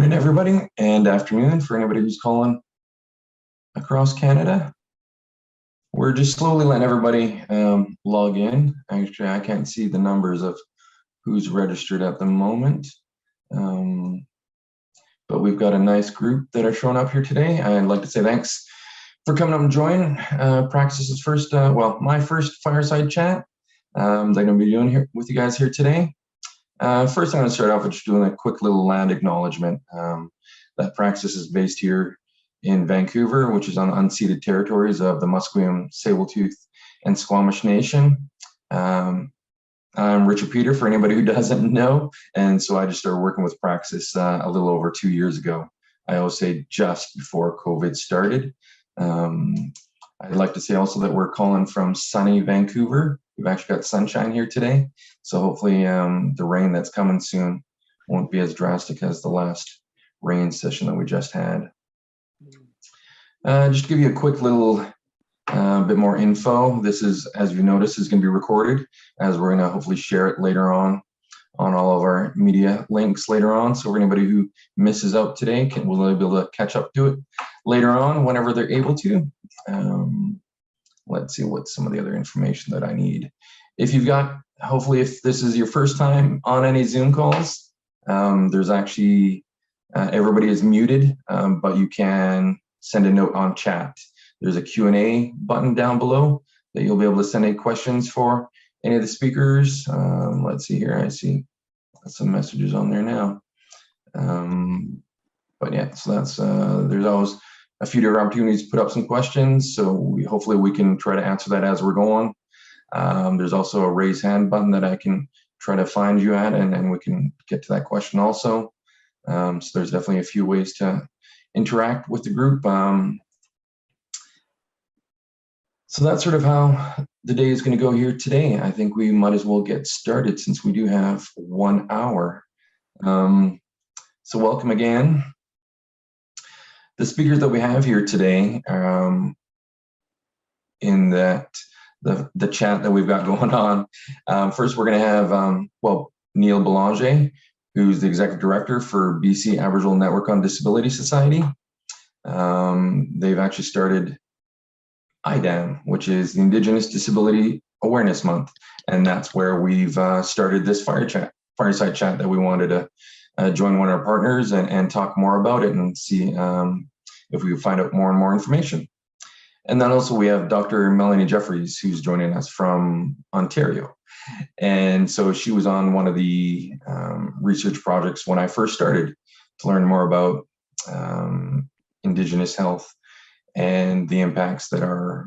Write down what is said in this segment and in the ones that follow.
morning, everybody, and afternoon for anybody who's calling across Canada. We're just slowly letting everybody log in. Actually, I can't see the numbers of who's registered at the moment, but we've got a nice group that are showing up here today. I'd like to say thanks for coming up and joining Praxis's first, my first fireside chat that I'm going to be doing here with you guys here today. First, I'm going to start off with just doing a quick little land acknowledgement. That Praxis is based here in Vancouver, which is on unceded territories of the Musqueam, Tsleil-Waututh, and Squamish Nation. I'm Richard Peter, for anybody who doesn't know, and so I just started working with Praxis a little over 2 years ago. I always say just before COVID started. I'd like to say also that we're calling from sunny Vancouver. We've actually got sunshine here today, so hopefully the rain that's coming soon won't be as drastic as the last rain session that we just had. Just to give you a quick little bit more info, this is, as you notice, is going to be recorded, as we're going to hopefully share it later on all of our media links later on. So for anybody who misses out today, will be able to catch up to it later on whenever they're able to. Let's see what some of the other information that I need. If you've got, hopefully if this is your first time on any Zoom calls, there's actually, everybody is muted, but you can send a note on chat. There's a Q&A button down below that you'll be able to send any questions for any of the speakers. Let's see here, I see some messages on there now. But yeah, so that's, there's always a few different opportunities to put up some questions. So hopefully we can try to answer that as we're going. There's also a raise hand button that I can try to find you at, and then we can get to that question also. So there's definitely a few ways to interact with the group. So that's sort of how the day is going to go here today. I think we might as well get started since we do have 1 hour. So welcome again. The speakers that we have here today, in that the chat that we've got going on. First, we're going to have Neil Belanger, who's the Executive Director for BC Aboriginal Network on Disability Society. They've actually started IDAM, which is the Indigenous Disability Awareness Month, and that's where we've started this fireside chat that we wanted to join one of our partners and talk more about it and see if we can find out more and more information. And then also we have Dr. Melanie Jeffries, who's joining us from Ontario. And so she was on one of the research projects when I first started to learn more about Indigenous health and the impacts that are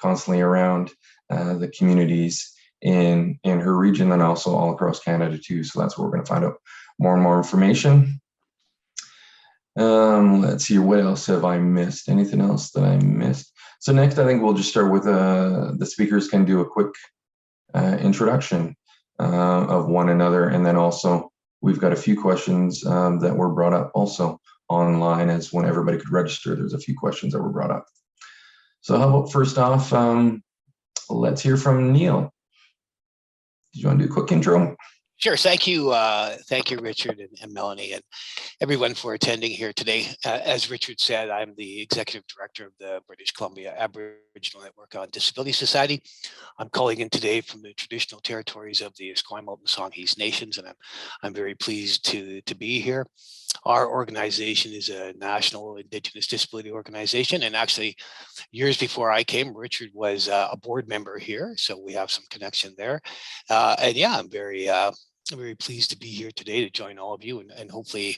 constantly around the communities in her region and also all across Canada too. So that's where we're going to find out more and more information. Let's see, what else have I missed? Anything else that I missed? So next, I think we'll just start with the speakers can do a quick introduction of one another, and then also we've got a few questions that were brought up also online, as when everybody could register, there's a few questions that were brought up. So how about first off, let's hear from Neil. Do you want to do a quick intro? Sure. Thank you, Richard and Melanie, and everyone for attending here today. As Richard said, I'm the Executive Director of the British Columbia Aboriginal Network on Disability Society. I'm calling in today from the traditional territories of the Esquimalt and Songhees Nations, and I'm very pleased to be here. Our organization is a national Indigenous disability organization, and actually years before I came, Richard was a board member here, so we have some connection there. And yeah, I'm very pleased to be here today to join all of you and hopefully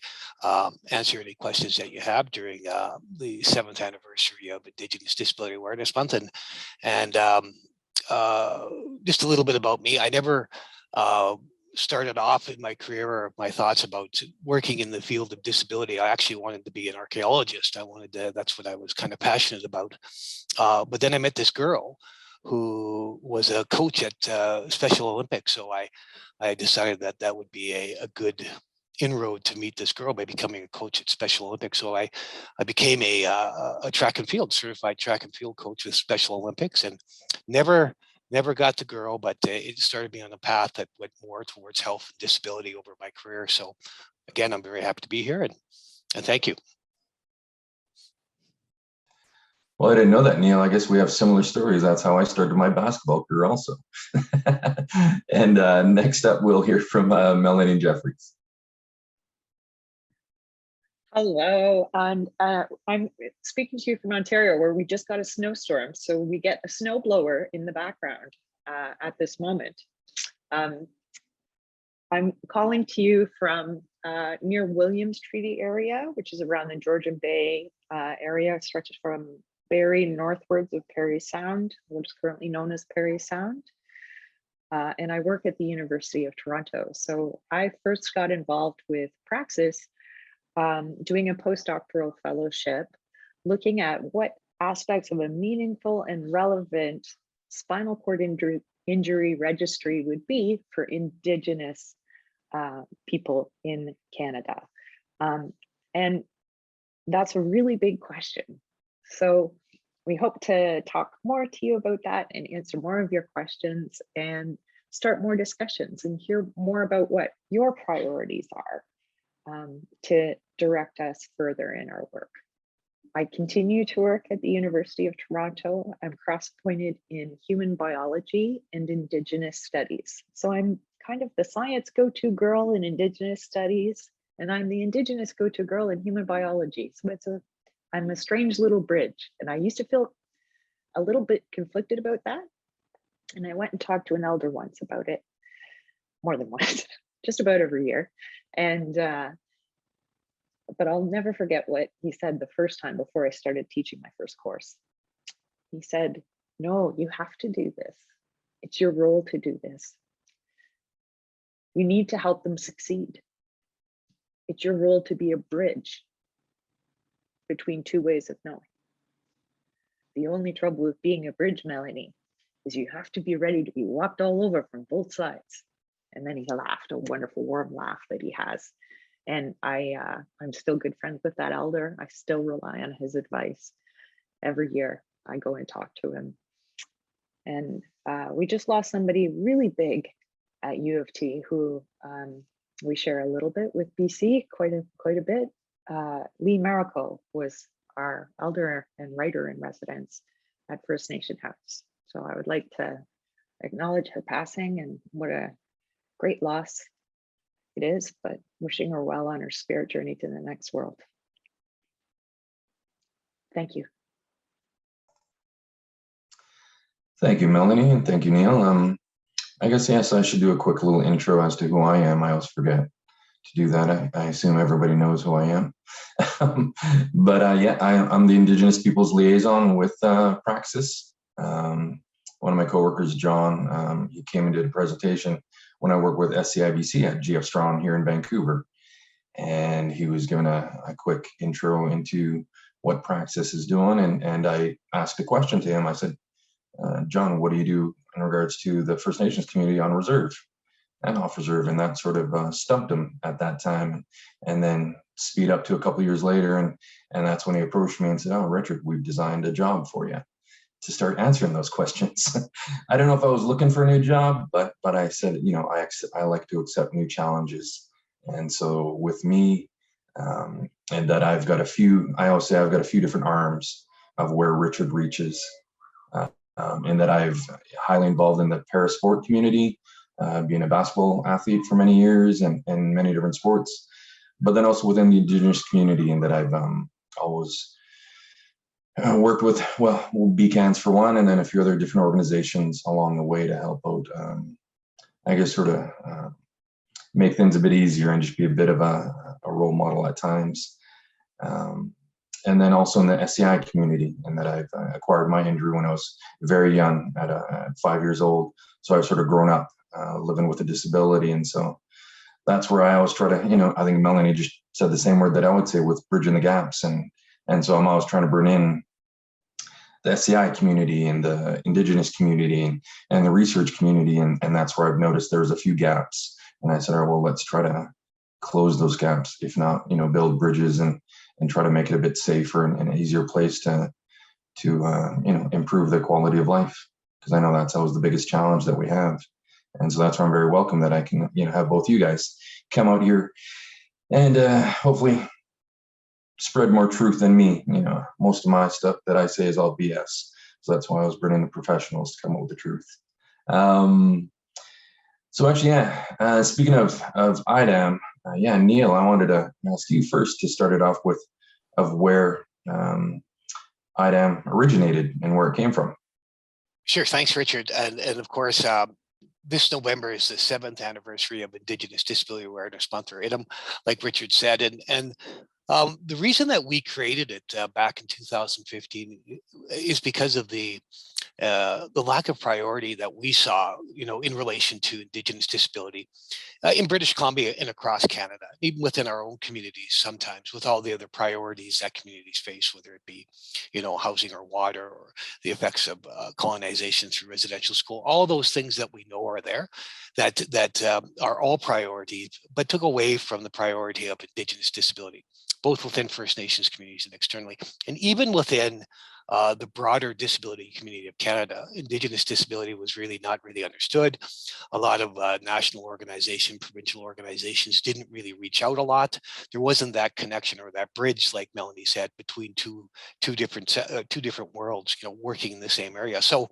answer any questions that you have during the 7th anniversary of Indigenous Disability Awareness Month. And just a little bit about me. I never started off in my career or my thoughts about working in the field of disability. I actually wanted to be an archaeologist. That's what I was kind of passionate about. But then I met this girl who was a coach at Special Olympics. So I decided that would be a good inroad to meet this girl by becoming a coach at Special Olympics. So I became a track and field certified track and field coach with Special Olympics, and never got the girl, but it started me on a path that went more towards health and disability over my career. So again, I'm very happy to be here, and thank you. Well, I didn't know that, Neil. I guess we have similar stories. That's how I started my basketball career also. And next up, we'll hear from Melanie Jeffries. Hello, and I'm speaking to you from Ontario, where we just got a snowstorm. So we get a snowblower in the background at this moment. I'm calling to you from near Williams Treaty area, which is around the Georgian Bay area, stretches from Barrie northwards of Parry Sound, what is currently known as Parry Sound. And I work at the University of Toronto. So I first got involved with Praxis doing a postdoctoral fellowship, looking at what aspects of a meaningful and relevant spinal cord injury registry would be for Indigenous people in Canada. And that's a really big question. So we hope to talk more to you about that and answer more of your questions and start more discussions and hear more about what your priorities are to direct us further in our work. I continue to work at the University of Toronto. I'm cross-appointed in human biology and Indigenous studies. So I'm kind of the science go-to girl in Indigenous studies, and I'm the Indigenous go-to girl in human biology. So I'm a strange little bridge, and I used to feel a little bit conflicted about that. And I went and talked to an elder once about it, more than once, just about every year. And but I'll never forget what he said the first time before I started teaching my first course. He said, no, you have to do this. It's your role to do this. You need to help them succeed. It's your role to be a bridge between two ways of knowing. The only trouble with being a bridge, Melanie, is you have to be ready to be walked all over from both sides. And then he laughed, a wonderful warm laugh that he has. And I'm still good friends with that elder. I still rely on his advice. Every year I go and talk to him. And we just lost somebody really big at U of T who we share a little bit with BC, quite a bit. Lee Marico was our elder and writer in residence at First Nation House. So I would like to acknowledge her passing and what a great loss it is, but wishing her well on her spirit journey to the next world. Thank you. Thank you, Melanie, and thank you, Neil. I guess, yes, I should do a quick little intro as to who I am. I always forget to do that. I assume everybody knows who I am. But yeah, I'm the Indigenous Peoples Liaison with Praxis. One of my coworkers, John, he came and did a presentation when I worked with SCIBC at GF Strong here in Vancouver. And he was given a quick intro into what Praxis is doing. And I asked a question to him. I said, John, what do you do in regards to the First Nations community on reserve and off reserve? And that sort of stumped him at that time. And then speed up to a couple of years later. And that's when he approached me and said, oh, Richard, we've designed a job for you to start answering those questions. I don't know if I was looking for a new job, but I said, you know, I like to accept new challenges. And so with me, and that I've got a few, I always say I've got a few different arms of where Richard reaches, and that I've highly involved in the parasport community, being a basketball athlete for many years and many different sports, but then also within the Indigenous community, and that I've always worked with, well, BCANS for one, and then a few other different organizations along the way to help out, I guess, sort of make things a bit easier and just be a bit of a role model at times. And then also in the SCI community, and that I've acquired my injury when I was very young, at 5 years old. So I've sort of grown up living with a disability. And so that's where I always try to, you know, I think Melanie just said the same word that I would say with bridging the gaps. And so I'm always trying to bring in the SCI community and the Indigenous community and the research community. And that's where I've noticed there's a few gaps. And I said, oh, well, let's try to close those gaps, if not, you know, build bridges and try to make it a bit safer and an easier place to you know, improve the quality of life. Because I know that's always the biggest challenge that we have. And so that's why I'm very welcome that I can, you know, have both you guys come out here and hopefully spread more truth than me. You know, most of my stuff that I say is all BS. So that's why I was bringing the professionals to come up with the truth. So actually, yeah, speaking of IDAM, yeah, Neil, I wanted to ask you first to start it off with of where IDAM originated and where it came from. Sure, thanks, Richard. And of course, this November is the 7th anniversary of Indigenous Disability Awareness Month, or IDAM, like Richard said. And the reason that we created it back in 2015 is because of the lack of priority that we saw, you know, in relation to Indigenous disability in British Columbia and across Canada, even within our own communities, sometimes with all the other priorities that communities face, whether it be, you know, housing or water or the effects of colonization through residential school, all those things that we know are there, that are all priorities, but took away from the priority of Indigenous disability, both within First Nations communities and externally, and even within the broader disability community of Canada. Indigenous disability was really not really understood. A lot of national organizations, provincial organizations didn't really reach out a lot. There wasn't that connection or that bridge, like Melanie said, between two different worlds, you know, working in the same area. So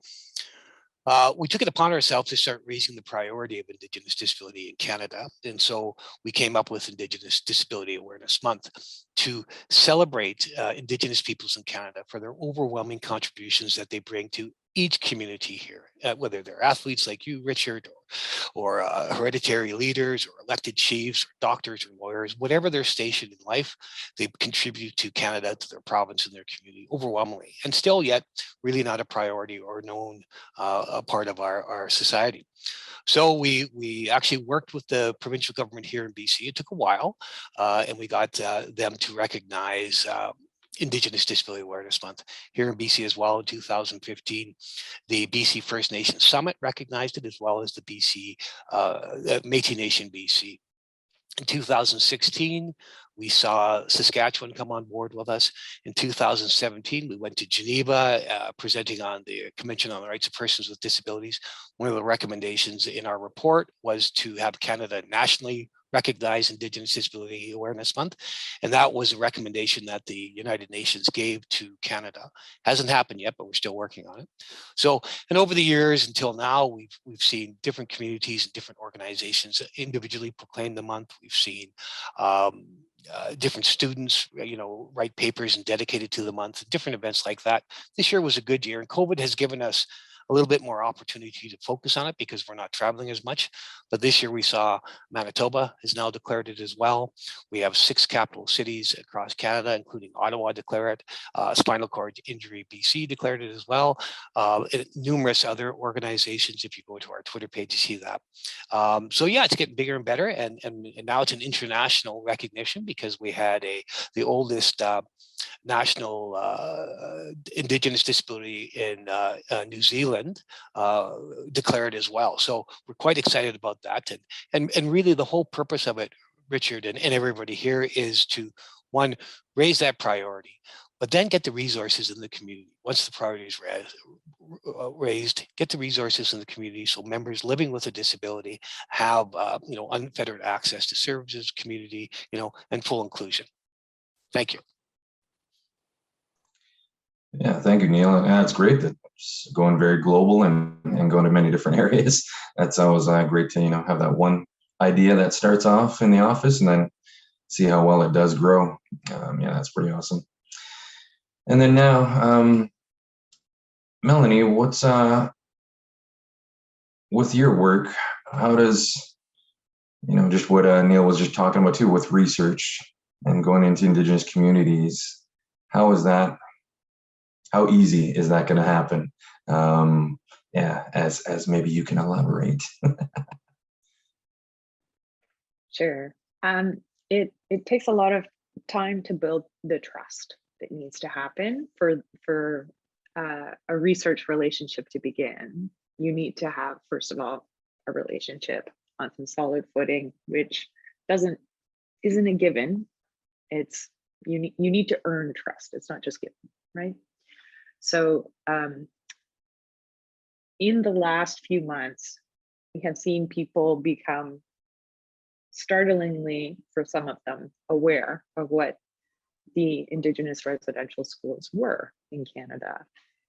we took it upon ourselves to start raising the priority of Indigenous disability in Canada. And so we came up with Indigenous Disability Awareness Month to celebrate Indigenous peoples in Canada for their overwhelming contributions that they bring to each community here, whether they're athletes like you, Richard, or hereditary leaders, or elected chiefs, or doctors, or lawyers, whatever their station in life, they contribute to Canada, to their province and their community overwhelmingly, and still yet really not a priority or known a part of our society. So we actually worked with the provincial government here in BC. It took a while, and we got them to recognize Indigenous Disability Awareness Month here in BC as well. In 2015, the BC First Nations Summit recognized it, as well as the BC Métis Nation BC. In 2016, we saw Saskatchewan come on board with us. In 2017, we went to Geneva, presenting on the Convention on the Rights of Persons with Disabilities. One of the recommendations in our report was to have Canada nationally recognize Indigenous Disability Awareness Month. And that was a recommendation that the United Nations gave to Canada. Hasn't happened yet, but we're still working on it. So, and over the years until now, we've seen different communities and different organizations individually proclaim the month. We've seen different students, you know, write papers and dedicate it to the month, different events like that. This year was a good year, and COVID has given us a little bit more opportunity to focus on it because we're not traveling as much. But this year we saw Manitoba has now declared it as well. We have 6 capital cities across Canada, including Ottawa, declare it. Spinal Cord Injury BC declared it as well. Numerous other organizations, if you go to our Twitter page, you see that. So yeah, it's getting bigger and better. And now it's an international recognition because we had the oldest national Indigenous disability in New Zealand declared as well. So we're quite excited about that. And really the whole purpose of it, Richard and everybody here, is to, one, raise that priority, but then get the resources in the community. Once the priority is raised, get the resources in the community so members living with a disability have you know, unfettered access to services, community, you know, and full inclusion. Thank you. Yeah, thank you, Neil. And that's great that it's going very global and going to many different areas. That's always great to, you know, have that one idea that starts off in the office and then see how well it does grow. Yeah, that's pretty awesome. And then now, Melanie, what's with your work? How does, you know, just what Neil was just talking about too, with research and going into Indigenous communities, how is that? How easy is that going to happen? Yeah, as maybe you can elaborate. Sure. It takes a lot of time to build the trust that needs to happen for a research relationship to begin. You need to have, first of all, a relationship on some solid footing, which isn't a given. It's you need to earn trust. It's not just given, right? So in the last few months, we have seen people become startlingly, for some of them, aware of what the Indigenous residential schools were in Canada,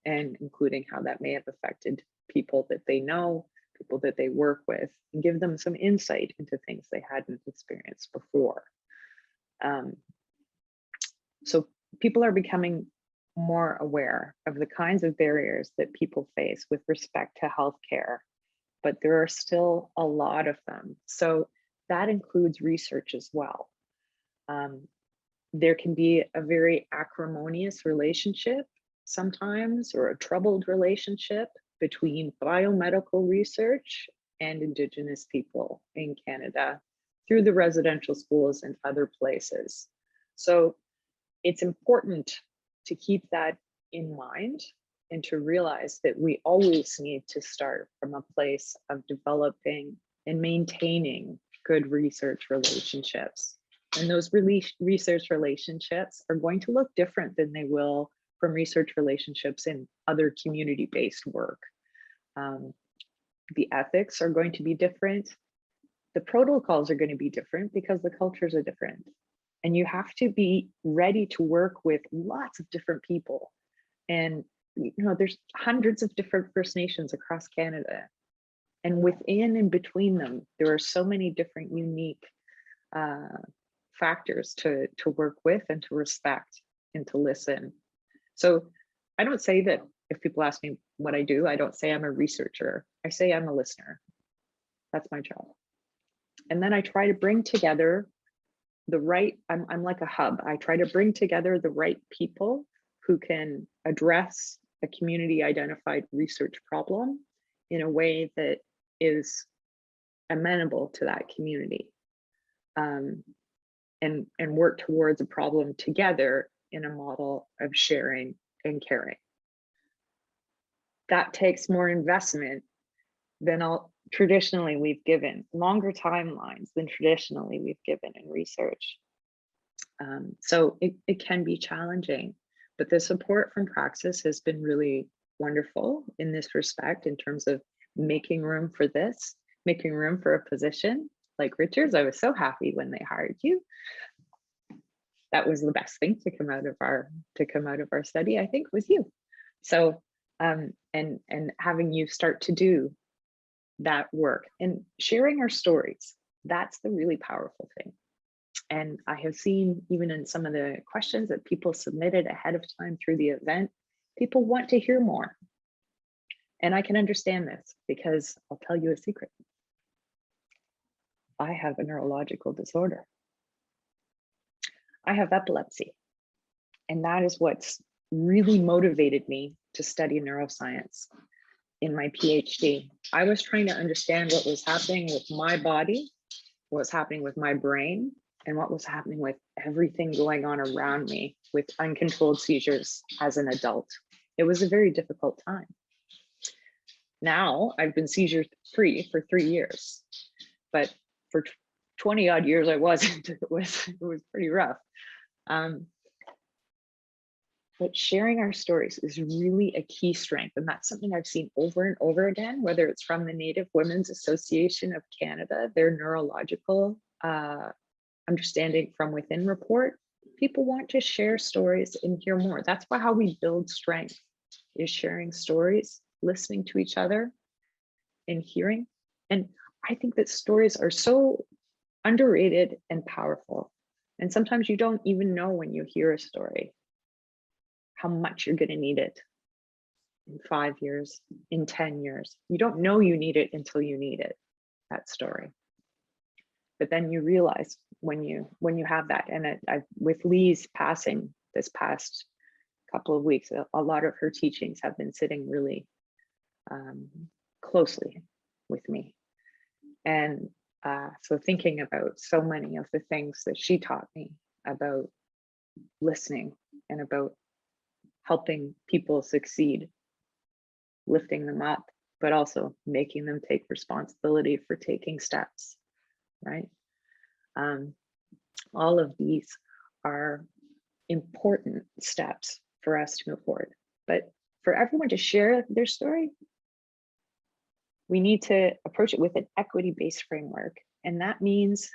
and including how that may have affected people that they know, people that they work with, and give them some insight into things they hadn't experienced before. So people are becoming more aware of the kinds of barriers that people face with respect to healthcare, but there are still a lot of them. So that includes research as well. There can be a very acrimonious relationship sometimes, or a troubled relationship between biomedical research and Indigenous people in Canada through the residential schools and other places. So it's important to keep that in mind and to realize that we always need to start from a place of developing and maintaining good research relationships. And those research relationships are going to look different than they will from research relationships in other community-based work. The ethics are going to be different. The protocols are going to be different because the cultures are different. And you have to be ready to work with lots of different people. And there's hundreds of different First Nations across Canada. And within and between them, there are so many different unique factors to work with and to respect and to listen. So I don't say that if people ask me what I do, I don't say I'm a researcher. I say I'm a listener. That's my job. And then I try to bring together the right, I'm like a hub. I try to bring together the right people who can address a community identified research problem in a way that is amenable to that community, and work towards a problem together in a model of sharing and caring. That takes more investment than traditionally we've given, longer timelines than traditionally we've given in research. So it can be challenging, but the support from Praxis has been really wonderful in this respect, in terms of making room for this, making room for a position like Richard's. I was so happy when they hired you. That was the best thing to come out of our study, I think, was you. So and having you start to do that work and sharing our stories, that's the really powerful thing. And I have seen, even in some of the questions that people submitted ahead of time through the event, people want to hear more. And I can understand this, because I'll tell you a secret. I have a neurological disorder. I have epilepsy. And that is what's really motivated me to study neuroscience in my PhD. I was trying to understand what was happening with my body, what was happening with my brain, and what was happening with everything going on around me with uncontrolled seizures as an adult. It was a very difficult time. Now I've been seizure free for 3 years, but for 20 odd years I wasn't. It was pretty rough. But sharing our stories is really a key strength. And that's something I've seen over and over again, whether it's from the Native Women's Association of Canada, their neurological understanding from within report. People want to share stories and hear more. That's why how we build strength is sharing stories, listening to each other, and hearing. And I think that stories are so underrated and powerful. And sometimes you don't even know when you hear a story how much you're going to need it in 5 years, in 10 years. You don't know you need it until you need it, that story. But then you realize when you have that. And with Lee's passing this past couple of weeks, a lot of her teachings have been sitting really closely with me. And so thinking about so many of the things that she taught me about listening and about helping people succeed, lifting them up, but also making them take responsibility for taking steps, right? All of these are important steps for us to move forward. But for everyone to share their story, we need to approach it with an equity-based framework. And that means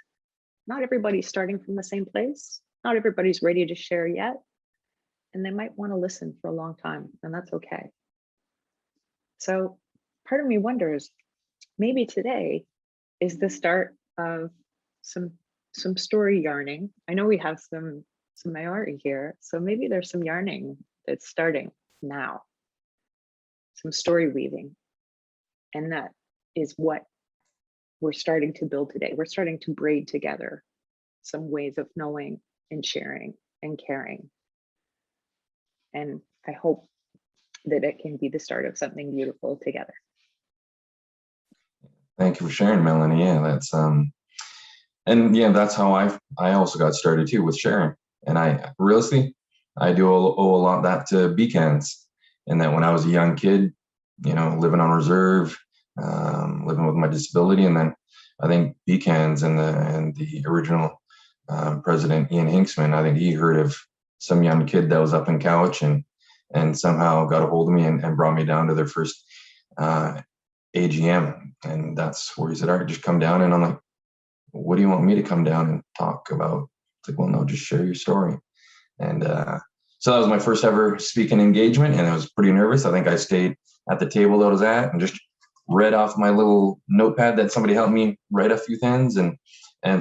not everybody's starting from the same place. Not everybody's ready to share yet. And they might want to listen for a long time, and that's okay. So part of me wonders, maybe today is the start of some story yarning. I know we have some Maori here, so maybe there's some yarning that's starting now, some story weaving. And that is what we're starting to build today. We're starting to braid together some ways of knowing and sharing and caring. And I hope that it can be the start of something beautiful together. Thank you for sharing, Melanie. Yeah, that's and yeah, that's how I also got started too, with sharing. And I realistically, I do owe a lot of that to BCANs. And that when I was a young kid, you know, living on reserve, living with my disability, and then I think BCANs and the original president Ian Hinksman, I think he heard of some young kid that was up in Couch and somehow got a hold of me and brought me down to their first AGM. And that's where he said, all right, just come down. And I'm like, what do you want me to come down and talk about? It's like, well, no, just share your story. And so that was my first ever speaking engagement, and I was pretty nervous. I think I stayed at the table that I was at and just read off my little notepad that somebody helped me write a few things. And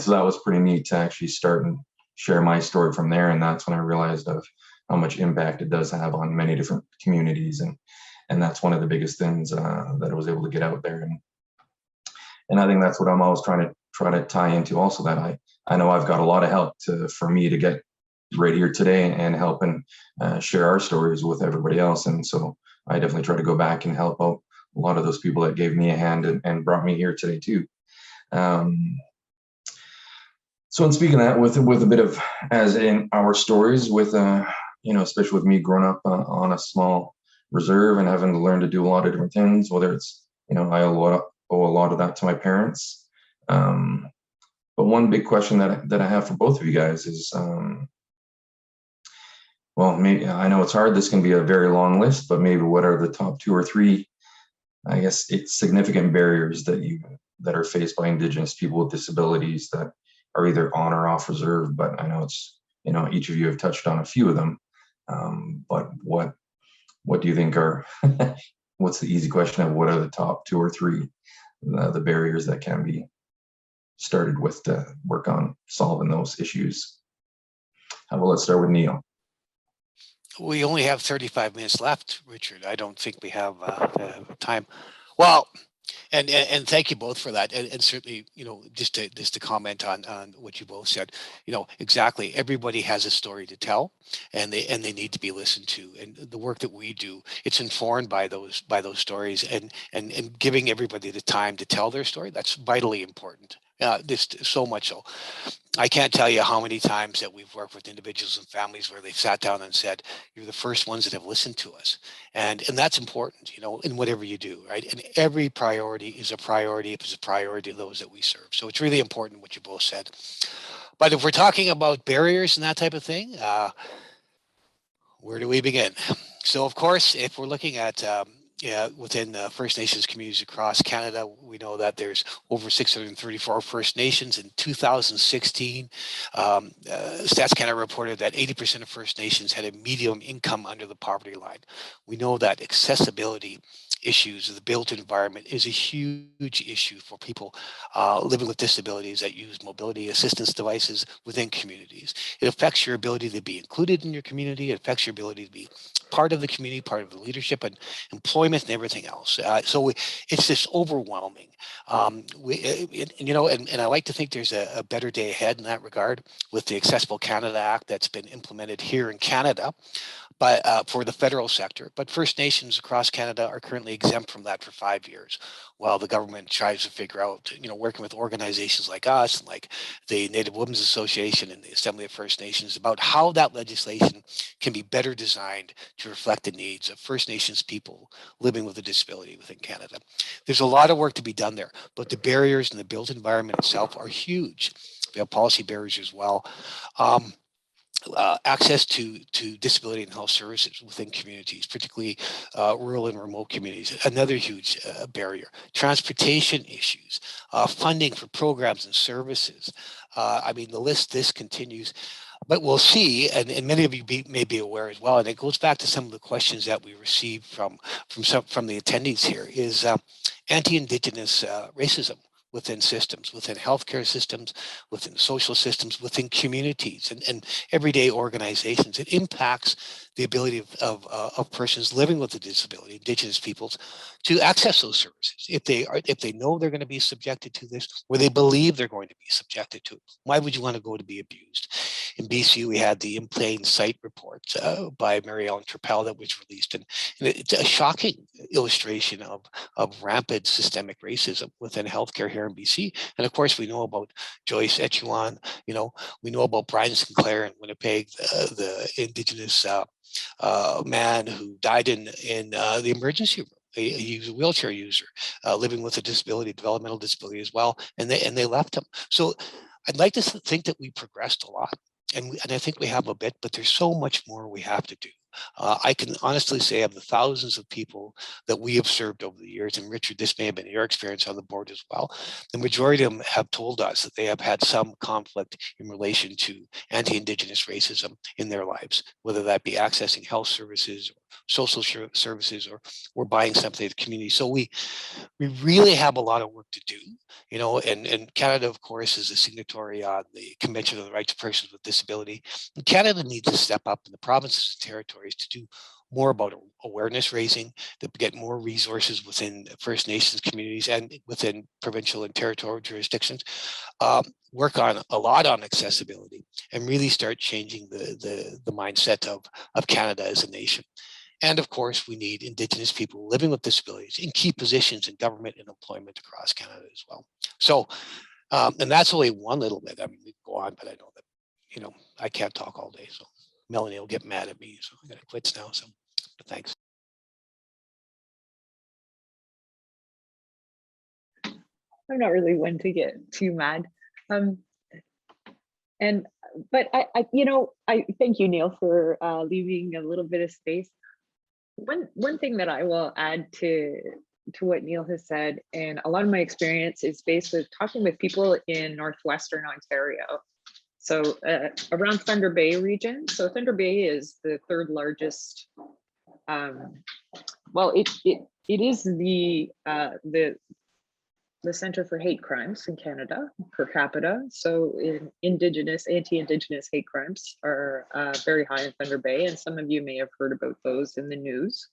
so that was pretty neat to actually start and share my story from there. And that's when I realized of how much impact it does have on many different communities. And that's one of the biggest things that I was able to get out there. And I think that's what I'm always trying to tie into also, that I know I've got a lot of help for me to get right here today and help and share our stories with everybody else. And so I definitely try to go back and help out a lot of those people that gave me a hand and brought me here today too. So in speaking of that, with a bit of, as in our stories, with you know, especially with me growing up on a small reserve and having to learn to do a lot of different things, whether it's, you know, I owe a lot of that to my parents. But one big question that I have for both of you guys is, well, maybe, I know it's hard, this can be a very long list, but maybe what are the top 2 or 3, I guess, it's significant barriers that are faced by Indigenous people with disabilities that are either on or off reserve? But I know it's, you know, each of you have touched on a few of them. But what do you think are, what's the easy question of what are the top 2 or 3, the barriers that can be started with to work on solving those issues? How about let's start with Neil. We only have 35 minutes left, Richard. I don't think we have time. Well, and thank you both for that. And certainly, you know, just to comment on what you both said, you know, exactly. Everybody has a story to tell, and they need to be listened to. And the work that we do, it's informed by those stories, and giving everybody the time to tell their story. That's vitally important. Just so much so. I can't tell you how many times that we've worked with individuals and families where they've sat down and said, you're the first ones that have listened to us. And that's important, you know, in whatever you do, right? And every priority is a priority if it's a priority of those that we serve. So it's really important what you both said. But if we're talking about barriers and that type of thing, where do we begin? So of course, if we're looking at within First Nations communities across Canada, we know that there's over 634 First Nations. In 2016, Stats Canada reported that 80% of First Nations had a medium income under the poverty line. We know that accessibility issues of the built environment is a huge issue for people living with disabilities that use mobility assistance devices within communities. It affects your ability to be included in your community. It affects your ability to be part of the community, part of the leadership and employment and everything else. So it's just overwhelming. You know, and I like to think there's a better day ahead in that regard with the Accessible Canada Act that's been implemented here in Canada, but for the federal sector. But First Nations across Canada are currently exempt from that for 5 years, while the government tries to figure out, you know, working with organizations like us, and like the Native Women's Association and the Assembly of First Nations, about how that legislation can be better designed to reflect the needs of First Nations people living with a disability within Canada. There's a lot of work to be done there, but the barriers in the built environment itself are huge. We have policy barriers as well. access to disability and health services within communities, particularly rural and remote communities, another huge barrier. Transportation issues, funding for programs and services. I mean, this continues. But we'll see, and many of you may be aware as well, and it goes back to some of the questions that we received from the attendees here, is anti-Indigenous racism within systems, within healthcare systems, within social systems, within communities and everyday organizations. It impacts the ability of persons living with a disability, Indigenous peoples, to access those services if they know they're going to be subjected to this, or they believe they're going to be subjected to it. Why would you want to go to be abused? In BC, we had the In Plain Sight report by Mary Ellen Trappell that was released, and it's a shocking illustration of rampant systemic racism within healthcare here in BC. And of course, we know about Joyce Echuan. You know, we know about Brian Sinclair in Winnipeg, the Indigenous man who died in the emergency room. He was a wheelchair user, living with a disability, developmental disability as well, and they left him. So I'd like to think that we progressed a lot, and I think we have a bit, but there's so much more we have to do. I can honestly say of the thousands of people that we have served over the years, and Richard, this may have been your experience on the board as well, the majority of them have told us that they have had some conflict in relation to anti-Indigenous racism in their lives, whether that be accessing health services, or social services, or buying something at the community. So we really have a lot of work to do, you know, and Canada, of course, is a signatory on the Convention on the Rights of Persons with Disability. And Canada needs to step up in the provinces and territories to do more about awareness raising, to get more resources within First Nations communities and within provincial and territorial jurisdictions, work on a lot on accessibility, and really start changing the mindset of Canada as a nation. And of course, we need Indigenous people living with disabilities in key positions in government and employment across Canada as well. So, and that's only one little bit. I mean, we can go on, but I know that, you know, I can't talk all day. So Melanie will get mad at me. So I'm going to quit now. So thanks. I'm not really one to get too mad. But I thank you, Neil, for leaving a little bit of space. One thing that I will add to what Neil has said, and a lot of my experience is based with talking with people in Northwestern Ontario. So around Thunder Bay region. So Thunder Bay is the third largest. Well, it is the Center for Hate Crimes in Canada per capita. So anti-Indigenous hate crimes are very high in Thunder Bay, and some of you may have heard about those in the news.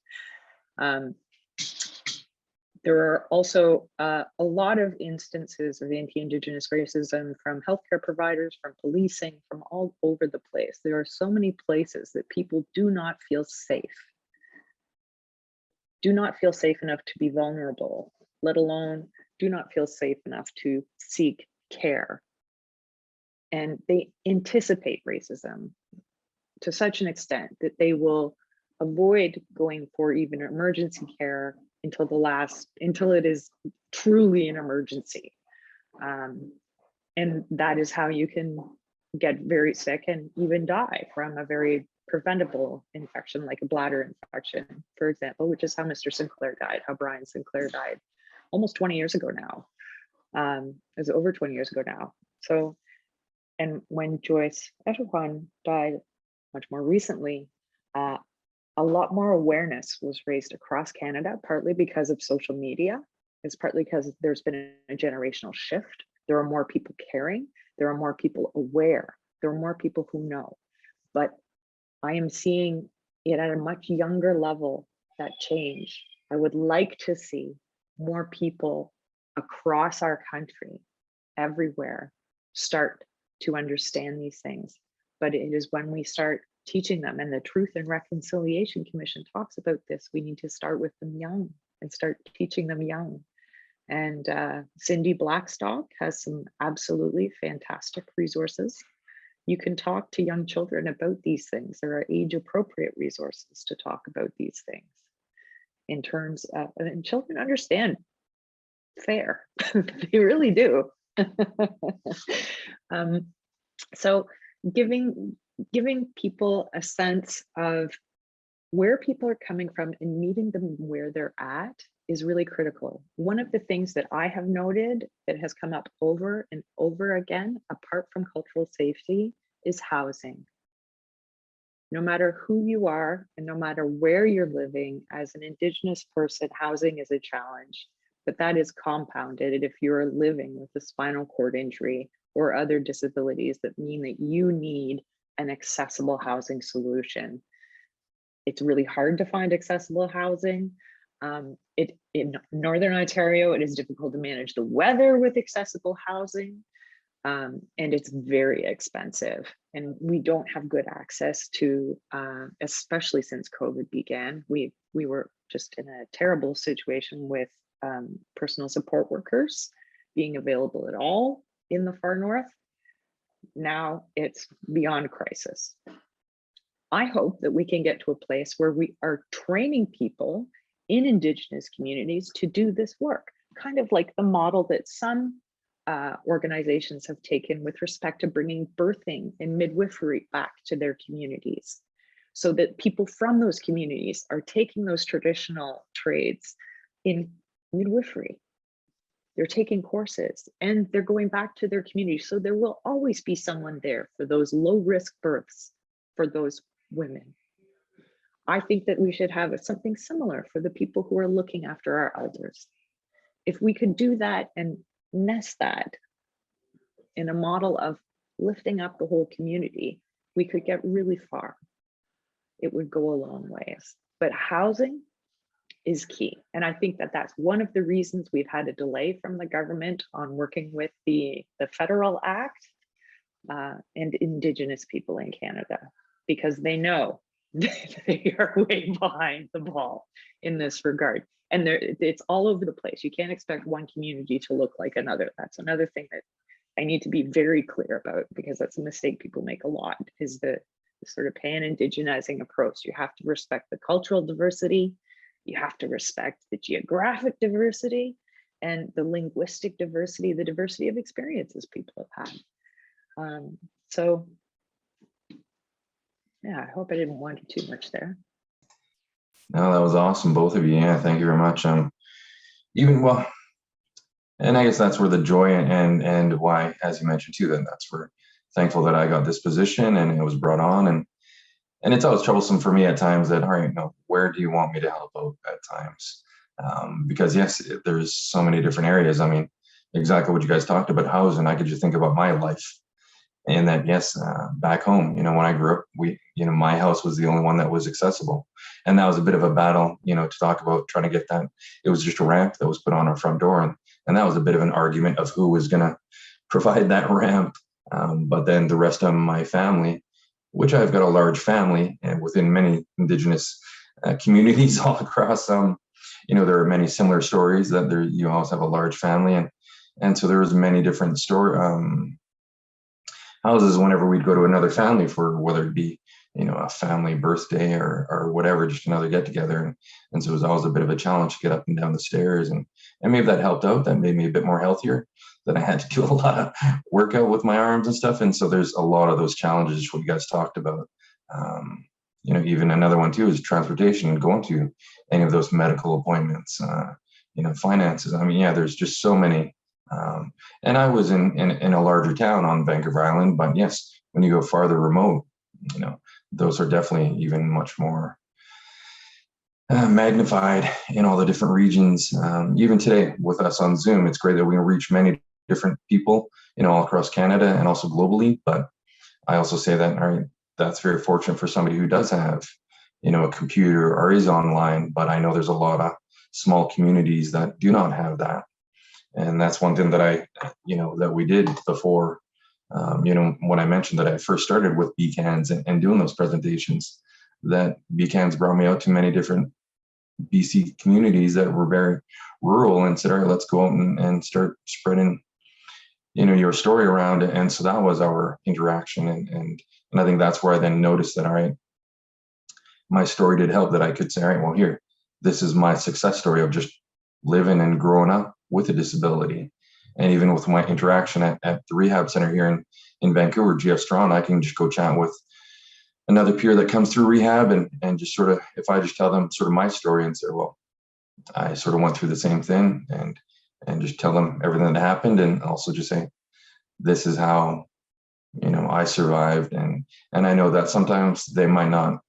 There are also a lot of instances of anti-Indigenous racism from healthcare providers, from policing, from all over the place. There are so many places that people do not feel safe enough to be vulnerable, let alone do not feel safe enough to seek care. And they anticipate racism to such an extent that they will avoid going for even emergency care until it is truly an emergency. And that is how you can get very sick and even die from a very preventable infection, like a bladder infection, for example, which is how Mr. Sinclair died, how Brian Sinclair died almost 20 years ago now. It was over 20 years ago now. So, and when Joyce Echuan died much more recently, a lot more awareness was raised across Canada, partly because of social media. It's partly because there's been a generational shift. There are more people caring. There are more people aware. There are more people who know. But I am seeing it at a much younger level, that change. I would like to see more people across our country, everywhere, start to understand these things. But it is when we start teaching them, and the Truth and Reconciliation Commission talks about this, we need to start with them young and start teaching them young. And Cindy Blackstock has some absolutely fantastic resources. You can talk to young children about these things. There are age appropriate resources to talk about these things in terms of, and children understand fair. They really do. So giving giving people a sense of where people are coming from and meeting them where they're at is really critical. One of the things that I have noted that has come up over and over again, apart from cultural safety, is housing. No matter who you are and no matter where you're living, as an Indigenous person, housing is a challenge, but that is compounded if you're living with a spinal cord injury or other disabilities that mean that you need an accessible housing solution. It's really hard to find accessible housing. In Northern Ontario, it is difficult to manage the weather with accessible housing, and it's very expensive. And we don't have good access to, especially since COVID began. We were just in a terrible situation with personal support workers being available at all in the far north. Now it's beyond crisis. I hope that we can get to a place where we are training people in Indigenous communities to do this work, kind of like the model that some organizations have taken with respect to bringing birthing and midwifery back to their communities, so that people from those communities are taking those traditional trades in midwifery. They're taking courses and they're going back to their community. So there will always be someone there for those low risk births for those women. I think that we should have something similar for the people who are looking after our elders. If we could do that and nest that in a model of lifting up the whole community, we could get really far. It would go a long ways. But housing is key. And I think that that's one of the reasons we've had a delay from the government on working with the Federal Act and Indigenous people in Canada, because they know they are way behind the ball in this regard. And it's all over the place. You can't expect one community to look like another. That's another thing that I need to be very clear about, because that's a mistake people make a lot, is the sort of pan-indigenizing approach. You have to respect the cultural diversity, you have to respect the geographic diversity and the linguistic diversity, the diversity of experiences people have had. So yeah, I hope I didn't wander too much there. No, that was awesome, both of you. Yeah, thank you very much. Well, and I guess that's where the joy and why, as you mentioned too, that's where thankful that I got this position and it was brought on. And it's always troublesome for me at times that, all right, no, where do you want me to help out at times? Because yes, there's so many different areas. I mean, exactly what you guys talked about, housing. I could just think about my life. And that, yes, back home, when I grew up, my house was the only one that was accessible. And that was a bit of a battle, to talk about trying to get that. It was just a ramp that was put on our front door. And that was a bit of an argument of who was going to provide that ramp. But then the rest of my family, which I've got a large family and within many Indigenous communities all across, there are many similar stories that you always have a large family. And so there was many different houses whenever we'd go to another family for whether it be, a family birthday or whatever, just another get together. And so it was always a bit of a challenge to get up and down the stairs. And maybe that helped out. That made me a bit more healthier. That I had to do a lot of workout with my arms and stuff. And so there's a lot of those challenges, what you guys talked about. Even another one too is transportation and going to any of those medical appointments, finances. I mean, yeah, there's just so many. And I was in a larger town on Vancouver Island, but yes, when you go farther remote, those are definitely even much more magnified in all the different regions. Even today with us on Zoom, it's great that we can reach many different people, all across Canada and also globally. But I also say that, all right, that's very fortunate for somebody who does have, a computer or is online. But I know there's a lot of small communities that do not have that. And that's one thing that that we did before, when I mentioned that I first started with BCANs and doing those presentations, that BCANs brought me out to many different BC communities that were very rural and said, all right, let's go out and start spreading, your story around. And so that was our interaction. And I think that's where I then noticed that, all right, my story did help, that I could say, all right, well, here, this is my success story of just living and growing up with a disability. And even with my interaction at the rehab center here in Vancouver, GF Strong, I can just go chat with, another peer that comes through rehab, and just sort of, if I just tell them sort of my story and say, well, I sort of went through the same thing, and just tell them everything that happened, and also just say, this is how, I survived. And I know that sometimes they might not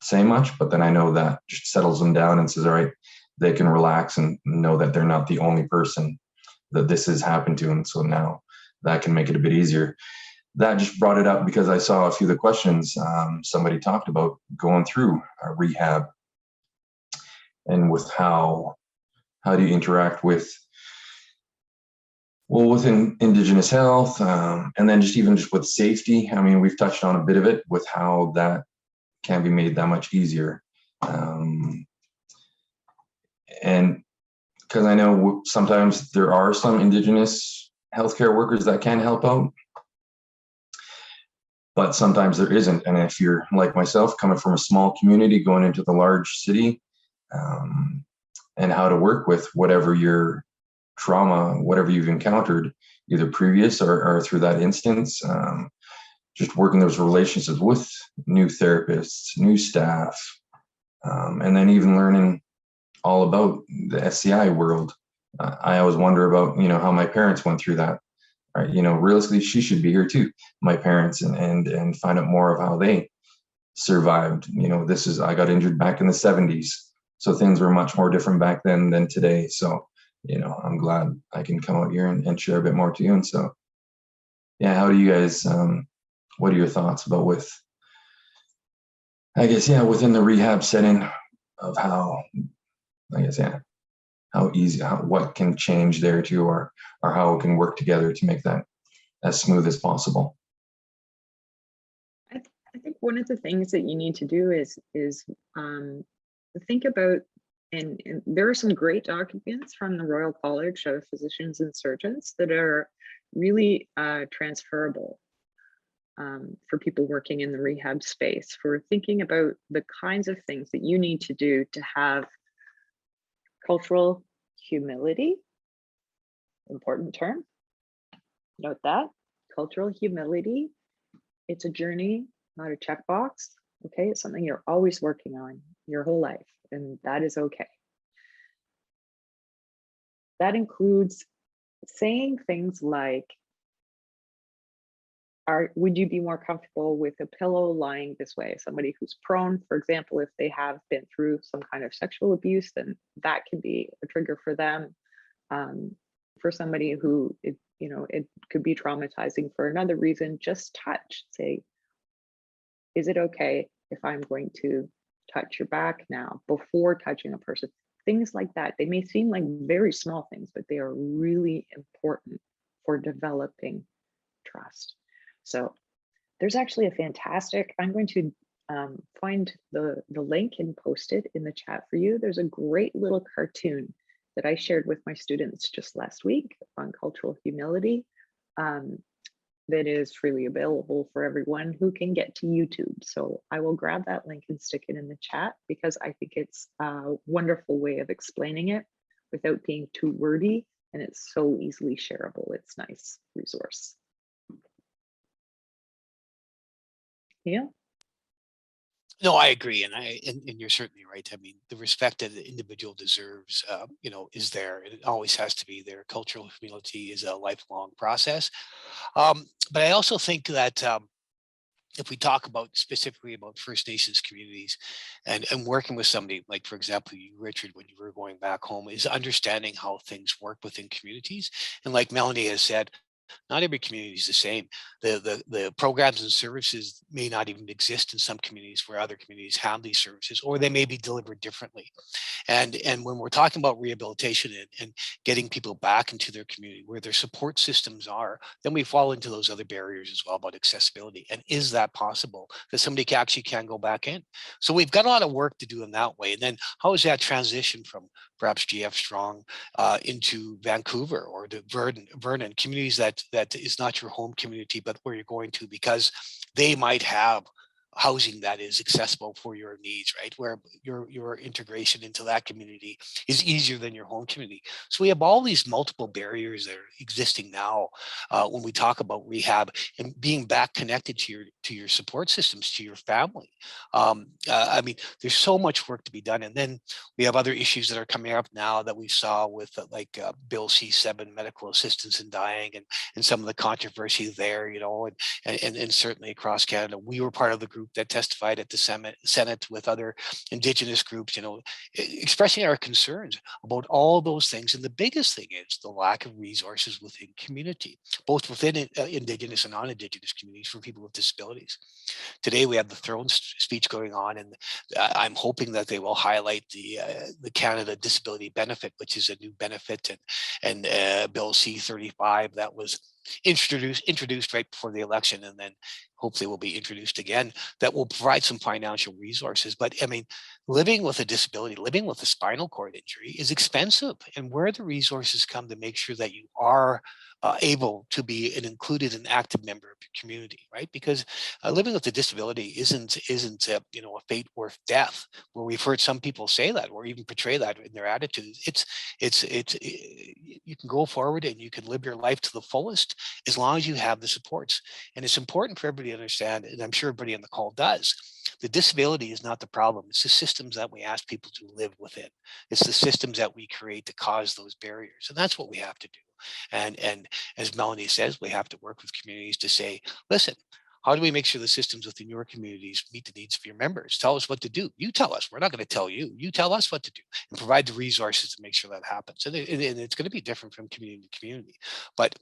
say much, but then I know that just settles them down and says, all right, they can relax and know that they're not the only person that this has happened to. And so now that can make it a bit easier. That just brought it up because I saw a few of the questions somebody talked about going through rehab, and with how do you interact with, well, within Indigenous health, and then just with safety. I mean, we've touched on a bit of it with how that can be made that much easier. And because I know sometimes there are some Indigenous healthcare workers that can help out, but sometimes there isn't. And if you're like myself, coming from a small community, going into the large city, and how to work with whatever your trauma, whatever you've encountered, either previous or through that instance, just working those relationships with new therapists, new staff, and then even learning all about the SCI world. I always wonder about, how my parents went through that. Right? Realistically, she should be here too, my parents, and find out more of how they survived. I got injured back in the 70s. So things were much more different back then than today. So, I'm glad I can come out here and share a bit more to you. And so, yeah, how do you guys, what are your thoughts about within the rehab setting of how, how easy, what can change there too, or how it can work together to make that as smooth as possible? I think one of the things that you need to do is think about, and there are some great documents from the Royal College of Physicians and Surgeons that are really transferable for people working in the rehab space, for thinking about the kinds of things that you need to do to have cultural humility. Important term. Note that. Cultural humility. It's a journey, not a checkbox. Okay, it's something you're always working on your whole life, and that is okay. That includes saying things like, would you be more comfortable with a pillow lying this way? Somebody who's prone, for example, if they have been through some kind of sexual abuse, then that can be a trigger for them. For somebody who, it could be traumatizing for another reason, just touch. Say, is it okay if I'm going to touch your back now before touching a person? Things like that. They may seem like very small things, but they are really important for developing trust. So there's actually a fantastic, I'm going to find the link and post it in the chat for you. There's a great little cartoon that I shared with my students just last week on cultural humility that is freely available for everyone who can get to YouTube. So I will grab that link and stick it in the chat, because I think it's a wonderful way of explaining it without being too wordy, and it's so easily shareable. It's a nice resource. Yeah. No, I agree, and you're certainly right. I mean, the respect that the individual deserves, is there, and it always has to be there. Cultural humility is a lifelong process, but I also think that if we talk specifically about First Nations communities and working with somebody like, for example, you, Richard, when you were going back home, is understanding how things work within communities, and like Melanie has said, not every community is the same. The programs and services may not even exist in some communities where other communities have these services, or they may be delivered differently. And when we're talking about rehabilitation and getting people back into their community where their support systems are, then we fall into those other barriers as well about accessibility. And is that possible that somebody actually can go back in? So we've got a lot of work to do in that way. And then how is that transition from perhaps GF Strong into Vancouver or the Vernon communities that is not your home community, but where you're going to because they might have housing that is accessible for your needs, right? Where your integration into that community is easier than your home community. So we have all these multiple barriers that are existing now when we talk about rehab and being back connected to your support systems, to your family. I mean, there's so much work to be done. And then we have other issues that are coming up now that we saw with Bill C7, medical assistance in dying, and some of the controversy there, you know, and certainly across Canada. We were part of the group that testified at the Senate with other Indigenous groups, you know, expressing our concerns about all those things. And the biggest thing is the lack of resources within community, both within Indigenous and non-Indigenous communities for people with disabilities. Today we have the throne speech going on, and I'm hoping that they will highlight the Canada Disability Benefit, which is a new benefit, and Bill C35 that was introduced right before the election, and then hopefully will be introduced again, that will provide some financial resources. But I mean, living with a disability, living with a spinal cord injury is expensive, and where are the resources come to make sure that you are able to be an included and active member of your community, right? Because living with a disability isn't you know, a fate worth death, where we've heard some people say that or even portray that in their attitudes. You can go forward and you can live your life to the fullest as long as you have the supports. And it's important for everybody to understand, and I'm sure everybody on the call does, the disability is not the problem. It's the systems that we ask people to live within. It's the systems that we create to cause those barriers. And that's what we have to do. And as Melanie says, we have to work with communities to say, listen, how do we make sure the systems within your communities meet the needs of your members? Tell us what to do. You tell us. We're not going to tell you. You tell us what to do, and provide the resources to make sure that happens. And it's going to be different from community to community. But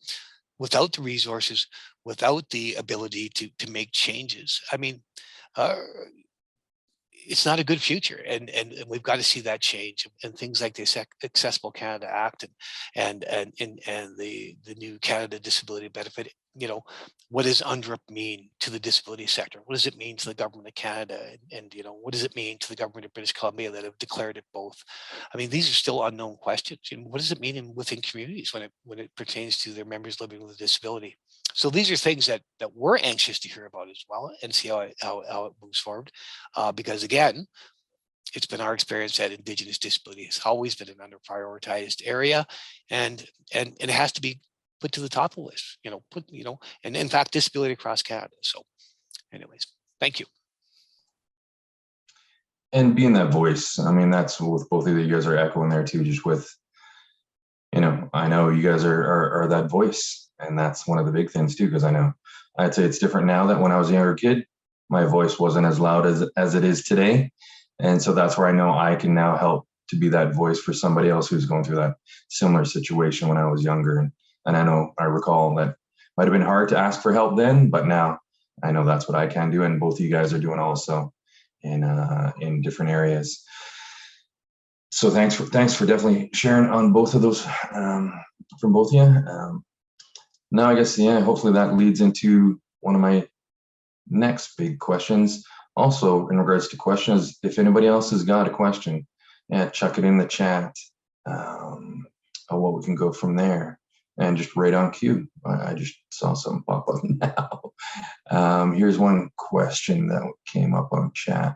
without the resources, without the ability to make changes, I mean, it's not a good future, and we've got to see that change. And things like the Accessible Canada Act and the new Canada Disability Benefit. You know, what does UNDRIP mean to the disability sector? What does it mean to the government of Canada? And you know, what does it mean to the government of British Columbia that have declared it both? I mean, these are still unknown questions. And what does it mean within communities when it pertains to their members living with a disability? So these are things that we're anxious to hear about as well, and see how it moves forward. Because again, it's been our experience that Indigenous disability has always been an under prioritized area, and it has to be put to the top of the list, you know, and in fact, disability across Canada. So anyways, thank you. And being that voice, I mean, that's what both of you guys are echoing there too, just with, you know, I know you guys are that voice, and that's one of the big things too, because I'd say it's different now that when I was a younger kid, my voice wasn't as loud as it is today. And so that's where I know I can now help to be that voice for somebody else who's going through that similar situation when I was younger. And I recall that might have been hard to ask for help then, but now I know that's what I can do. And both of you guys are doing also in different areas. So thanks for definitely sharing on both of those from both of you. Now I guess, yeah, hopefully that leads into one of my next big questions. Also in regards to questions, if anybody else has got a question, yeah, chuck it in the chat. What we can go from there, and just right on cue. I just saw something pop up now. Here's one question that came up on chat.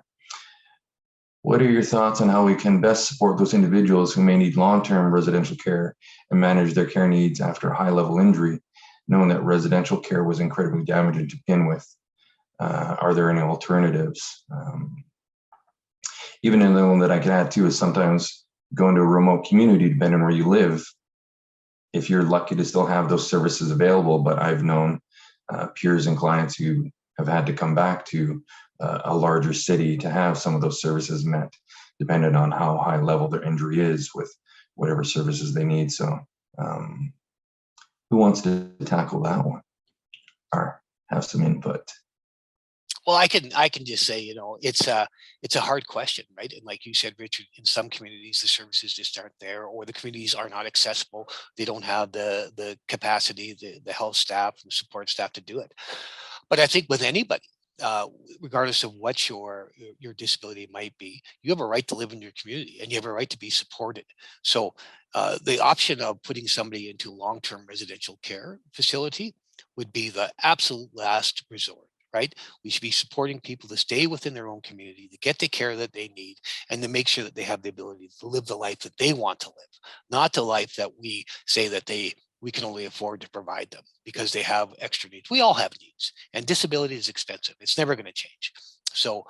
What are your thoughts on how we can best support those individuals who may need long-term residential care and manage their care needs after a high-level injury, knowing that residential care was incredibly damaging to begin with? Are there any alternatives? Even another one that I can add to is sometimes going to a remote community, depending on where you live, if you're lucky to still have those services available. But I've known peers and clients who have had to come back to a larger city to have some of those services met, depending on how high level their injury is with whatever services they need. So who wants to tackle that one or have some input? Well, I can just say, you know, it's a hard question, right? And like you said, Richard, in some communities, the services just aren't there, or the communities are not accessible. They don't have the capacity, the health staff and support staff to do it. But I think with anybody, regardless of what your disability might be, you have a right to live in your community, and you have a right to be supported. So the option of putting somebody into long-term residential care facility would be the absolute last resort. right? We should be supporting people to stay within their own community, to get the care that they need, and to make sure that they have the ability to live the life that they want to live, not the life that we say that we can only afford to provide them because they have extra needs. We all have needs, and disability is expensive. It's never going to change. So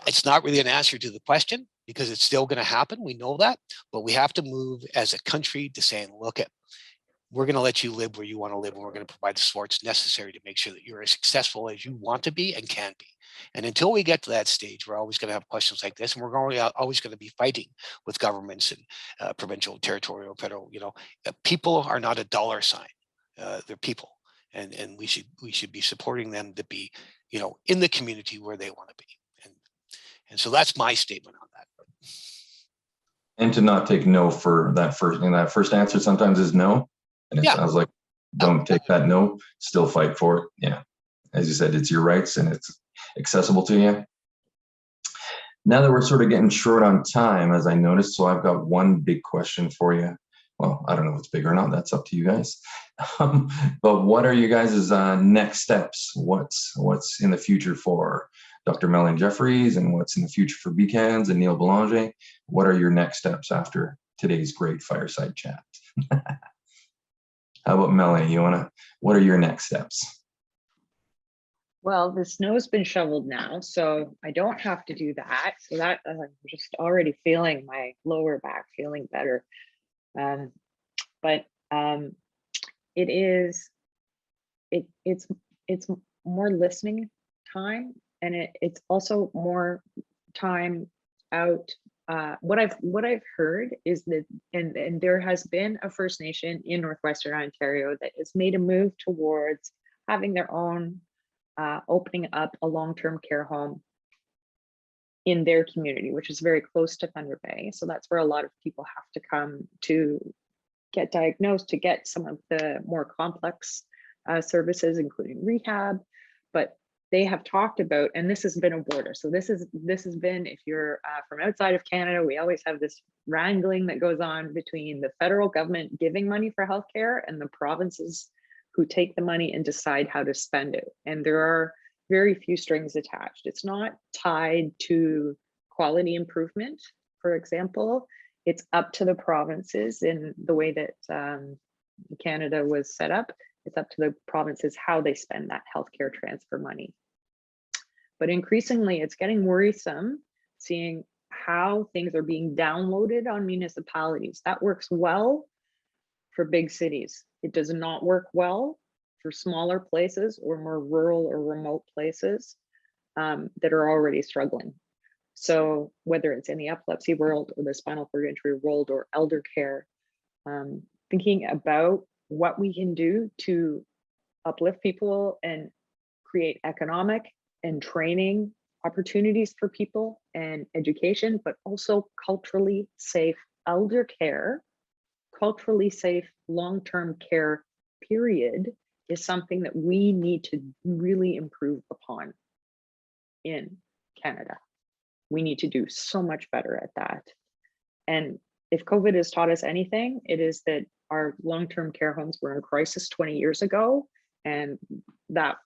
it's not really an answer to the question because it's still going to happen. We know that, but we have to move as a country to saying, look, we're going to let you live where you want to live, and we're going to provide the supports necessary to make sure that you're as successful as you want to be and can be. And until we get to that stage, we're always going to have questions like this, and we're always going to be fighting with governments and provincial, territorial, federal. People are not a dollar sign; they're people, and we should be supporting them to be, in the community where they want to be. And so that's my statement on that. And to not take no for that first, and that first answer sometimes is no. And it sounds like, don't take that no, still fight for it. Yeah. As you said, it's your rights and it's accessible to you. Now that we're sort of getting short on time, as I noticed, so I've got one big question for you. Well, I don't know if it's big or not, that's up to you guys. But what are you guys' next steps? What's in the future for Dr. Melanie Jeffries, and what's in the future for BCANS and Neil Belanger? What are your next steps after today's great fireside chat? How about Melanie, what are your next steps? Well, the snow's been shoveled now, so I don't have to do that. So that I'm just already feeling my lower back feeling better. But it's more listening time, and it's also more time out. What I've heard is that, and there has been a First Nation in Northwestern Ontario that has made a move towards having their own, opening up a long-term care home in their community, which is very close to Thunder Bay. So that's where a lot of people have to come to get diagnosed, to get some of the more complex services, including rehab. But they have talked about, and this has been a border. So this has been, if you're from outside of Canada, we always have this wrangling that goes on between the federal government giving money for healthcare and the provinces who take the money and decide how to spend it. And there are very few strings attached. It's not tied to quality improvement, for example. It's up to the provinces in the way that Canada was set up. It's up to the provinces how they spend that healthcare transfer money. But increasingly, it's getting worrisome seeing how things are being downloaded on municipalities. That works well for big cities. It does not work well for smaller places or more rural or remote places that are already struggling. So whether it's in the epilepsy world or the spinal cord injury world or elder care, thinking about what we can do to uplift people and create economic and training opportunities for people and education, but also culturally safe elder care, culturally safe long-term care, period, is something that we need to really improve upon in Canada. We need to do so much better at that. And if COVID has taught us anything, it is that our long-term care homes were in crisis 20 years ago, and that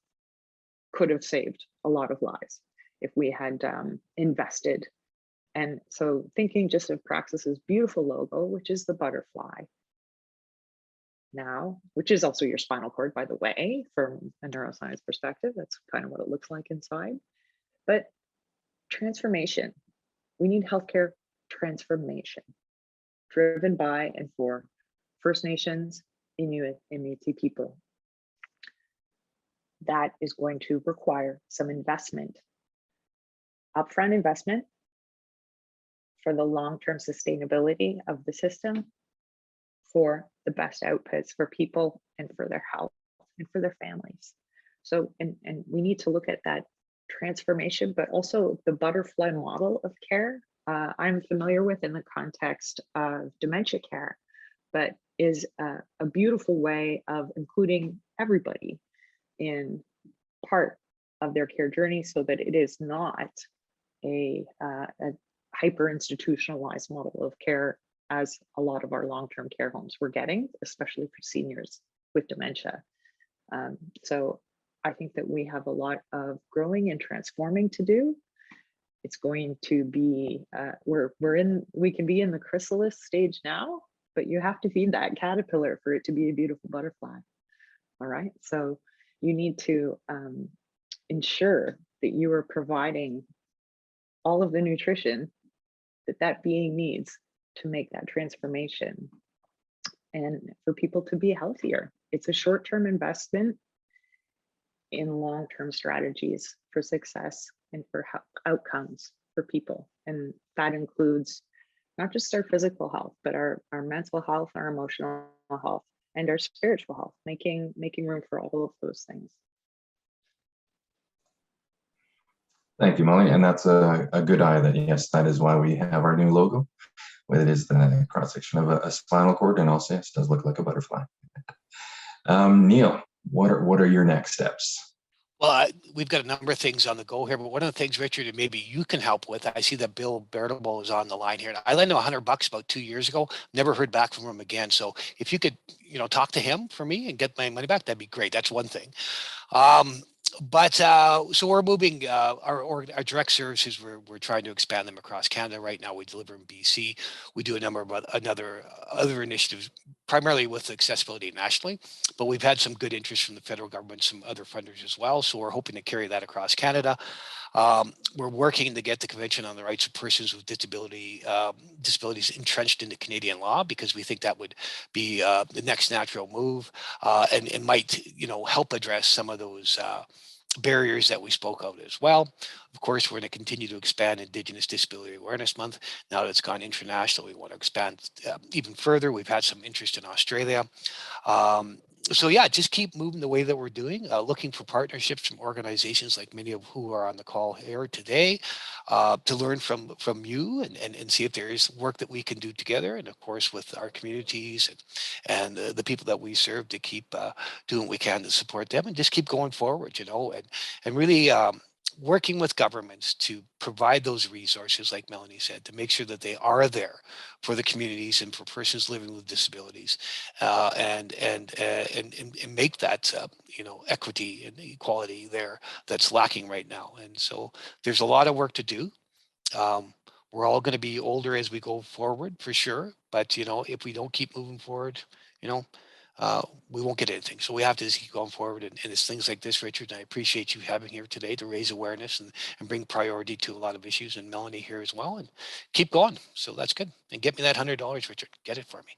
could have saved a lot of lives if we had invested. And so thinking just of Praxis's beautiful logo, which is the butterfly now, which is also your spinal cord, by the way, from a neuroscience perspective, that's kind of what it looks like inside. But transformation, we need healthcare transformation driven by and for First Nations, Inuit, and Métis people. That is going to require some investment, upfront investment for the long-term sustainability of the system, for the best outputs for people and for their health and for their families. So, and we need to look at that transformation, but also the butterfly model of care. I'm familiar with in the context of dementia care, but is a beautiful way of including everybody in part of their care journey, so that it is not a hyper institutionalized model of care as a lot of our long-term care homes were getting, especially for seniors with dementia. So I think that we have a lot of growing and transforming to do. It's going to be, we can be in the chrysalis stage now, but you have to feed that caterpillar for it to be a beautiful butterfly. All right. So you need to ensure that you are providing all of the nutrition that that being needs to make that transformation and for people to be healthier. It's a short-term investment in long-term strategies for success and for outcomes for people. And that includes not just our physical health, but our mental health, our emotional health, and our spiritual health, making room for all of those things. Thank you, Molly. And that's a good eye that, yes, that is why we have our new logo. It is the cross section of a spinal cord, and also yes, does look like a butterfly. Neil, what are your next steps? Well, we've got a number of things on the go here, but one of the things, Richard, and maybe you can help with, I see that Bill Veritable is on the line here. I lent him $100 about 2 years ago, never heard back from him again. So if you could, talk to him for me and get my money back, that'd be great. That's one thing. So we're moving our direct services. We're trying to expand them across Canada. Right now, we deliver in BC. We do a number of other initiatives, primarily with accessibility nationally. But we've had some good interest from the federal government, some other funders as well. So we're hoping to carry that across Canada. We're working to get the Convention on the Rights of Persons with Disabilities entrenched into Canadian law, because we think that would be the next natural move and might, help address some of those barriers that we spoke of as well. Of course, we're going to continue to expand Indigenous Disability Awareness Month. Now that it's gone international, we want to expand even further. We've had some interest in Australia. So yeah, just keep moving the way that we're doing, looking for partnerships from organizations like many of who are on the call here today, to learn from you and see if there is work that we can do together. And of course, with our communities and the people that we serve, to keep doing what we can to support them and just keep going forward, and really working with governments to provide those resources, like Melanie said, to make sure that they are there for the communities and for persons living with disabilities, and make that equity and equality there that's lacking right now. And so there's a lot of work to do. We're all going to be older as we go forward, for sure. But if we don't keep moving forward, we won't get anything. So we have to just keep going forward. And it's things like this, Richard, and I appreciate you having here today to raise awareness and bring priority to a lot of issues, and Melanie here as well, and keep going. So that's good. And get me that $100, Richard. Get it for me.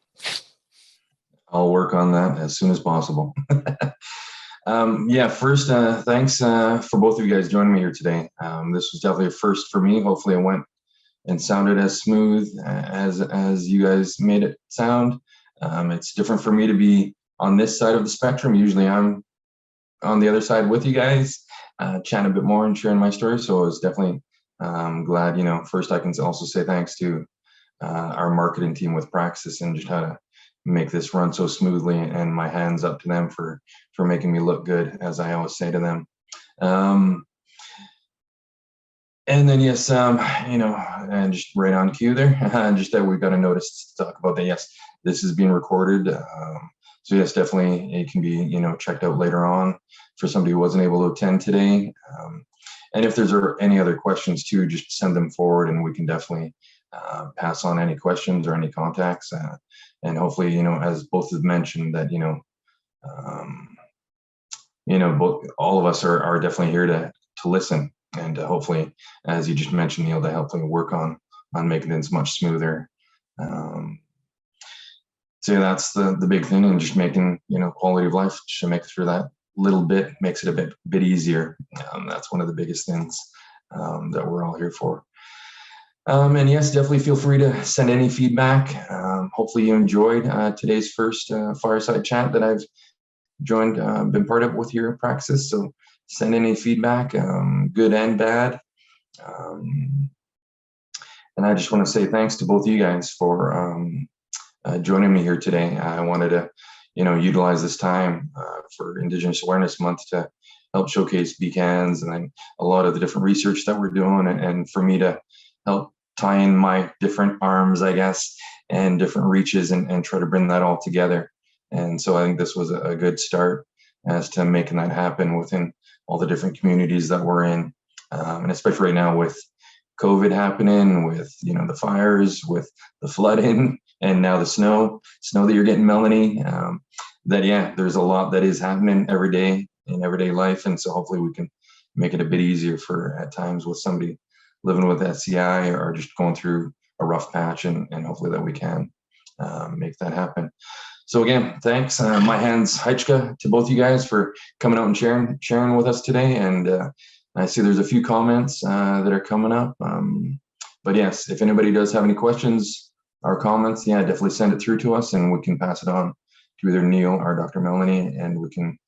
I'll work on that as soon as possible. First, thanks for both of you guys joining me here today. This was definitely a first for me. Hopefully it went and sounded as smooth as you guys made it sound. It's different for me to be on this side of the spectrum. Usually I'm on the other side with you guys, chatting a bit more and sharing my story. So I was definitely glad, first I can also say thanks to our marketing team with Praxis, and just how to make this run so smoothly, and my hands up to them for making me look good, as I always say to them. And then, yes, and just right on cue there, just that we've got a notice to talk about that. Yes, this is being recorded. So yes, definitely it can be, checked out later on for somebody who wasn't able to attend today. And if there's any other questions too, just send them forward, and we can definitely pass on any questions or any contacts. And hopefully, as both have mentioned, that, both, all of us are definitely here to listen. And hopefully, as you just mentioned, Neil, to help work on making things much smoother. So yeah, that's the big thing, and just making quality of life, to make it through that little bit, makes it a bit easier. That's one of the biggest things that we're all here for. And yes, definitely feel free to send any feedback. Hopefully you enjoyed today's first fireside chat that I've been part of with here at Praxis. So send any feedback, good and bad. And I just want to say thanks to both of you guys for joining me here today. I wanted to, utilize this time for Indigenous Awareness Month to help showcase BCANS and then a lot of the different research that we're doing, and for me to help tie in my different arms, I guess, and different reaches, and try to bring that all together. And so I think this was a good start. as to making that happen within all the different communities that we're in. And especially right now with COVID happening, with, you know, the fires, with the flooding, and now the snow that you're getting, Melanie, that, yeah, there's a lot that is happening every day in everyday life. And so hopefully we can make it a bit easier for at times with somebody living with SCI or just going through a rough patch, and hopefully that we can make that happen. So again, thanks. My hands Heichka to both you guys for coming out and sharing with us today. And I see there's a few comments that are coming up. But yes, if anybody does have any questions or comments, yeah, definitely send it through to us and we can pass it on to either Neil or Dr. Melanie, and we can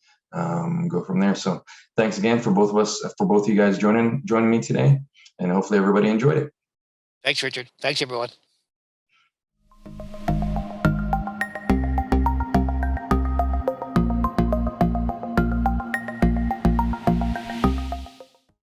go from there. So thanks again for both of us, for both of you guys joining me today, and hopefully everybody enjoyed it. Thanks, Richard. Thanks, everyone.